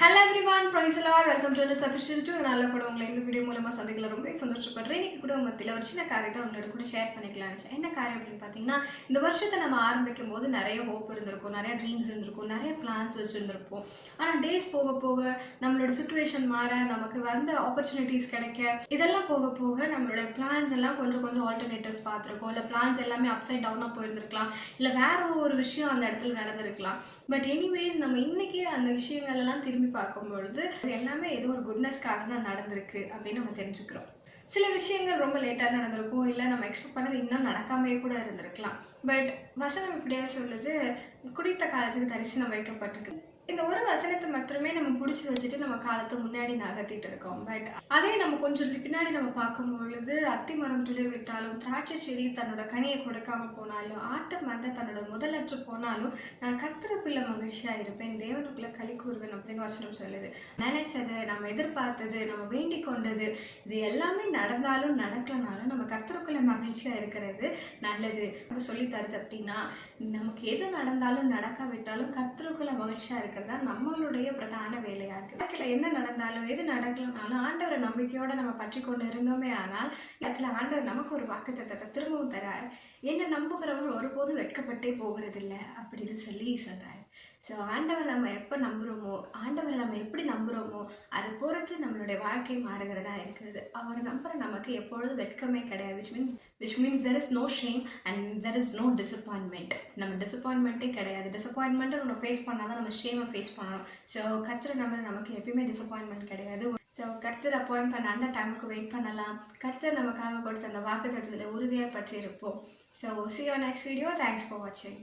Hello everyone, praise Lord. Welcome to this official to நல்ல கூட உங்களை இந்த வீடியோ மூலமாக சந்திக்கல ரொம்ப சந்தோஷப்படுறேன். இன்னைக்கு கூட மத்தியில் ஒரு சின்ன காரியத்தை உங்களோட கூட ஷேர் பண்ணிக்கலாம்னு. என்ன காரியம் அப்படின்னு பார்த்தீங்கன்னா, இந்த வருஷத்தை நம்ம ஆரம்பிக்கும் போது நிறைய ஹோப் இருந்திருக்கும், நிறைய ட்ரீம்ஸ் இருந்திருக்கும், நிறைய பிளான்ஸ் வச்சுருந்துருப்போம். ஆனால் டேஸ் போக போக நம்மளோட சுச்சுவேஷன் மாற, நமக்கு வந்த ஆப்பர்ச்சுனிட்டிஸ் கிடைக்க, இதெல்லாம் போக போக நம்மளோட பிளான்ஸ் எல்லாம் கொஞ்சம் கொஞ்சம் ஆல்டர்னேட்டிவ்ஸ் பார்த்துருக்கோம். இல்லை பிளான்ஸ் எல்லாமே அப்சைட் டவுனாக போயிருந்திருக்கலாம், இல்லை வேற ஒரு விஷயம் அந்த இடத்துல நடந்திருக்கலாம். பட் எனிவேஸ் நம்ம இன்னைக்கு அந்த விஷயங்கள் எல்லாம் திரும்பி பார்க்கும்பொழுது இது எல்லாமே ஏதோ ஒரு குட்னஸ்க்காக தான் நடந்திருக்கு அப்படின்னு நம்ம தெரிஞ்சுக்கிறோம். சில விஷயங்கள் ரொம்ப லேட்டாக நடந்திருக்கும், இல்லை நம்ம எக்ஸ்பெக்ட் பண்ணது இன்னும் நடக்காமையே கூட இருந்திருக்கலாம். பட் வசனம் இப்படியா சொல்லுது, குறித்த காலத்துக்கு தரிசனம் வைக்கப்பட்டிருக்கு. இந்த ஒரு வசனத்தை மட்டுமே நம்ம பிடிச்சி வச்சுட்டு நம்ம காலத்தை முன்னாடி நகர்த்திட்டு இருக்கோம். பட் அதே நம்ம கொஞ்சம் பின்னாடி நம்ம பார்க்கும் பொழுது, அத்தி மரம் துளிர் விட்டாலும், திராட்சை செடி தன்னோட கனியை கொடுக்காம போனாலும், ஆட்டு மந்தை தன்னோட முதலற்று போனாலும், நான் கர்த்தருக்குள்ள மகிழ்ச்சியா இருப்பேன், தேவனுக்குள்ள களி கூறுவேன் அப்படின்னு வசனம் சொல்லுது. நினைச்சது, நம்ம எதிர்பார்த்தது, நம்ம வேண்டிக் கொண்டது, இது எல்லாமே நடந்தாலும் நடக்கலனாலும் நம்ம கர்த்தருக்குள்ள மகிழ்ச்சியா இருக்கிறது நல்லது. நமக்கு சொல்லி தருது அப்படின்னா, நமக்கு எது நடந்தாலும் நடக்காவிட்டாலும் கர்த்தருக்குள்ள மகிழ்ச்சியா இருக்கிறதா நம்மளுடைய பிரதான வேலையா இருக்கு. வாழ்க்கையில என்ன நடந்தாலும் எது நடக்கலனாலும் ஆண்டவரை நம்பிக்கையோட நம்ம பற்றி கொண்டு இருந்தோமே ஆனால் இடத்துல ஆண்டவர் நமக்கு ஒரு வாக்குத்தத்தத்தை திரும்பவும் தரார். என்ன நம்புகிறவர் ஒருபோதும் வெட்கப்பட்டே போகிறது இல்லை அப்படின்னு சொல்லி சொல்றாரு. ஸோ ஆண்டவர் நம்ம எப்போ நம்புகிறோமோ, ஆண்டவரை நம்ம எப்படி நம்புகிறோமோ அதை பொறுத்து நம்மளுடைய வாழ்க்கை மாறுகிறதா இருக்கிறது. அவரை நம்புகிற நமக்கு எப்பொழுதும் வெட்கமே கிடையாது. which means there is no shame and there is no disappointment. நம்ம டிசப்பாயின்மெண்ட்டே கிடையாது. டிசப்பாயின்மெண்ட்டை நம்ம ஃபேஸ் பண்ணால் தான் நம்ம ஷேமை ஃபேஸ் பண்ணணும். ஸோ கர்த்தரை நம்புற நமக்கு எப்பயுமே டிசப்பாயின்மெண்ட் கிடையாது. ஸோ கர்த்தர் அப்பாயிண்ட் பண்ண அந்த டைமுக்கு வெயிட் பண்ணலாம். கர்த்தர் நமக்காக கொடுத்த அந்த வாக்குத்தத்தத்தில் உறுதியாக பற்றி இருப்போம். So see you on next video. Thanks for watching.